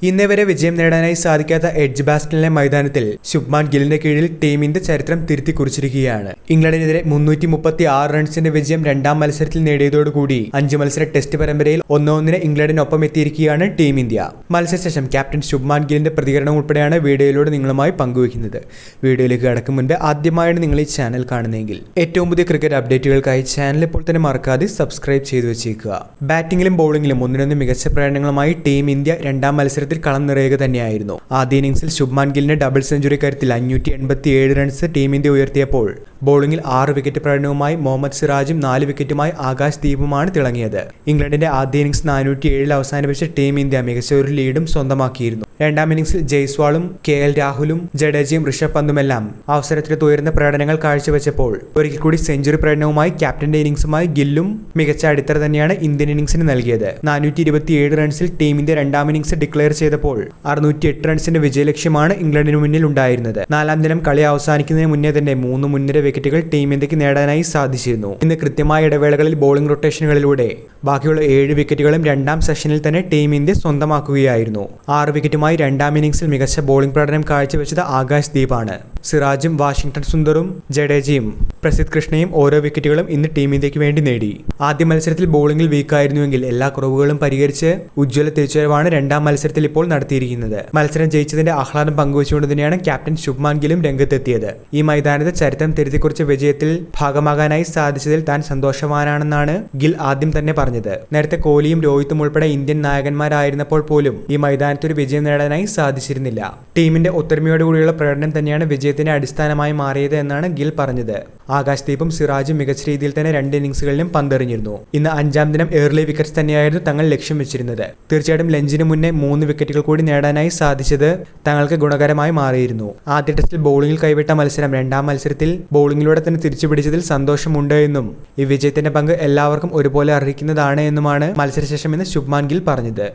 ഇന്നേ വരെ വിജയം നേടാനായി സാധിക്കാത്ത എഡ്ജ് ബാസ്റ്റണിലെ മൈതാനത്തിൽ ശുഭ്മാൻ ഗില്ലിന്റെ കീഴിൽ ടീം ഇന്ത്യ ചരിത്രം തിരുത്തി കുറിച്ചിരിക്കുകയാണ്. ഇംഗ്ലണ്ടിനെതിരെ 336 റൺസിന്റെ വിജയം രണ്ടാം മത്സരത്തിൽ നേടിയതോടുകൂടി 5 മത്സര ടെസ്റ്റ് പരമ്പരയിൽ 1-1 ഇംഗ്ലണ്ടിനൊപ്പം എത്തിയിരിക്കുകയാണ് ടീം ഇന്ത്യ. മത്സരശേഷം ക്യാപ്റ്റൻ ശുഭ്മാൻ ഗില്ലിന്റെ പ്രതികരണം ഉൾപ്പെടെയാണ് വീഡിയോയിലൂടെ നിങ്ങളുമായി പങ്കുവയ്ക്കുന്നത്. വീഡിയോയിലേക്ക് കടക്കും മുൻപ് ആദ്യമായാണ് നിങ്ങൾ ഈ ചാനൽ കാണുന്നതെങ്കിൽ ഏറ്റവും പുതിയ ക്രിക്കറ്റ് അപ്ഡേറ്റുകൾക്കായി ചാനൽ ഇപ്പോൾ തന്നെ മറക്കാതെ സബ്സ്ക്രൈബ് ചെയ്തു വെച്ചേക്കുക. ബാറ്റിംഗിലും ബോളിംഗിലും ഒന്നിനൊന്ന് മികച്ച പ്രകടനങ്ങളുമായി ടീം ഇന്ത്യ രണ്ടാം മത്സരത്തിൽ കളം നിറയുക തന്നെയായിരുന്നു. ആദ്യ ഇന്നിംഗ്സിൽ ശുഭ്മാൻ ഗില്ലിന് ഡബിൾ സെഞ്ചുറി കരുത്തിൽ 587 റൺസ് ടീം ഇന്ത്യ ഉയർത്തിയപ്പോൾ ബോളിംഗിൽ 6 വിക്കറ്റ് പ്രകടനവുമായി മുഹമ്മദ് സിറാജും 4 വിക്കറ്റുമായി ആകാശ് ദീപുമാണ് തിളങ്ങിയത്. ഇംഗ്ലണ്ടിന്റെ ആദ്യ ഇന്നിംഗ്സ് 407 അവസാനിപ്പിച്ച് ടീം ഇന്ത്യ മികച്ച ഒരു ലീഡും സ്വന്തമാക്കിയിരുന്നു. രണ്ടാം ഇന്നിംഗ്സിൽ ജയ്സ്വാളും KL രാഹുലും ജഡേജയും ഋഷഭ് പന്തുമെല്ലാം അവസരത്തിൽ ഉയർന്ന പ്രകടനങ്ങൾ കാഴ്ചവെച്ചപ്പോൾ ഒരിക്കൽ കൂടി സെഞ്ചുറി പ്രകടനവുമായി ക്യാപ്റ്റന്റെ ഇന്നിംഗ്സുമായി ഗില്ലും മികച്ച അടിത്തറ തന്നെയാണ് ഇന്ത്യൻ ഇന്നിംഗ്സിന് നൽകിയത്. 427 റൺസിൽ ടീം ഇന്ത്യ രണ്ടാം ഇന്നിംഗ്സ് ഡിക്ലെയർ ചെയ്തപ്പോൾ 608 റൺസിന്റെ വിജയലക്ഷ്യമാണ് ഇംഗ്ലണ്ടിന് മുന്നിൽ ഉണ്ടായിരുന്നത്. നാലാം ദിനം കളി അവസാനിക്കുന്നതിന് മുന്നേ തന്നെ 3 മുൻനിര വിക്കറ്റുകൾ ടീം ഇന്ത്യക്ക് നേടാനായി സാധിച്ചിരുന്നു. ഇന്ന് കൃത്യമായ ഇടവേളകളിൽ ബോളിംഗ് റൊട്ടേഷനുകളിലൂടെ ബാക്കിയുള്ള 7 വിക്കറ്റുകളും രണ്ടാം സെഷനിൽ തന്നെ ടീം ഇന്ത്യ സ്വന്തമാക്കുകയായിരുന്നു. 6 വിക്കറ്റുമായി രണ്ടാം ഇന്നിംഗ്സിൽ മികച്ച ബോളിംഗ് പ്രകടനം കാഴ്ചവെച്ചത് ആകാശ് ദീപാണ്. സിറാജും വാഷിംഗ്ടൺ സുന്ദറും ജഡേജയും പ്രസിദ്ധ് കൃഷ്ണയും ഓരോ വിക്കറ്റുകളും ഇന്ന് ടീം ഇന്ത്യക്ക് വേണ്ടി നേടി. ആദ്യ മത്സരത്തിൽ ബോളിംഗിൽ വീക്കായിരുന്നുവെങ്കിൽ എല്ലാ കുറവുകളും പരിഹരിച്ച് ഉജ്ജ്വല തിരിച്ചുവരവാണ് രണ്ടാം മത്സരത്തിൽ ഇപ്പോൾ നടത്തിയിരിക്കുന്നത്. മത്സരം ജയിച്ചതിന്റെ ആഹ്ലാദം പങ്കുവച്ചുകൊണ്ട് തന്നെയാണ് ക്യാപ്റ്റൻ ശുഭ്മാൻ ഗില്ലും രംഗത്തെത്തിയത്. ഈ മൈതാനത്ത് ചരിത്രം തിരുത്തിക്കുറിച്ച വിജയത്തിൽ ഭാഗമാകാനായി സാധിച്ചതിൽ താൻ സന്തോഷവാനാണെന്നാണ് ഗിൽ ആദ്യം തന്നെ പറഞ്ഞത്. നേരത്തെ കോഹ്ലിയും രോഹിത്തും ഉൾപ്പെടെ ഇന്ത്യൻ നായകന്മാരായിരുന്നപ്പോൾ പോലും ഈ മൈതാനത്ത് ഒരു വിജയം നേടാനായി സാധിച്ചിരുന്നില്ല. ടീമിന്റെ ഒത്തൊരുമയോടുകൂടിയുള്ള പ്രകടനം തന്നെയാണ് വിജയത്തിന്റെ അടിസ്ഥാനമായി മാറിയത് എന്നാണ് ഗിൽ പറഞ്ഞത്. ആകാശ് ദീപും സിറാജും മികച്ച രീതിയിൽ തന്നെ 2 ഇന്നിംഗ്സുകളിലും പന്തെറിഞ്ഞിരുന്നു. ഇന്ന് 5ാം ദിനം ഏർലി വിക്കറ്റ്സ് തന്നെയായിരുന്നു തങ്ങൾ ലക്ഷ്യം വെച്ചിരുന്നത്. തീർച്ചയായിട്ടും ലഞ്ചിന് മുന്നേ 3 വിക്കറ്റുകൾ കൂടി നേടാനായി സാധിച്ചത് തങ്ങൾക്ക് ഗുണകരമായി മാറിയിരുന്നു. ആദ്യ ടെസ്റ്റിൽ ബോളിംഗിൽ കൈവിട്ട മത്സരം രണ്ടാം മത്സരത്തിൽ ബോളിംഗിലൂടെ തന്നെ തിരിച്ചുപിടിച്ചതിൽ സന്തോഷമുണ്ട് എന്നും ഈ വിജയത്തിന്റെ പങ്ക് എല്ലാവർക്കും ഒരുപോലെ അർഹിക്കുന്നതാണ് എന്നുമാണ് മത്സരശേഷം ഇന്ന് ശുഭ്മാൻ ഗിൽ പറഞ്ഞത്.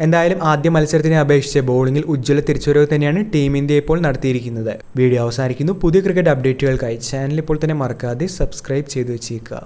എന്തായാലും ആദ്യ മത്സരത്തിനെ അപേക്ഷിച്ച് ബോളിംഗിൽ ഉജ്ജ്വല തിരിച്ചുവരവ് തന്നെയാണ് ടീം ഇന്ത്യ ഇപ്പോൾ നടത്തിയിരിക്കുന്നത്. വീഡിയോ അവസാനിക്കുന്നു. പുതിയ ക്രിക്കറ്റ് അപ്ഡേറ്റുകൾക്കായി ചാനൽ ഇപ്പോൾ തന്നെ മറക്കാതെ സബ്സ്ക്രൈബ് ചെയ്തു വെച്ചേക്കുക.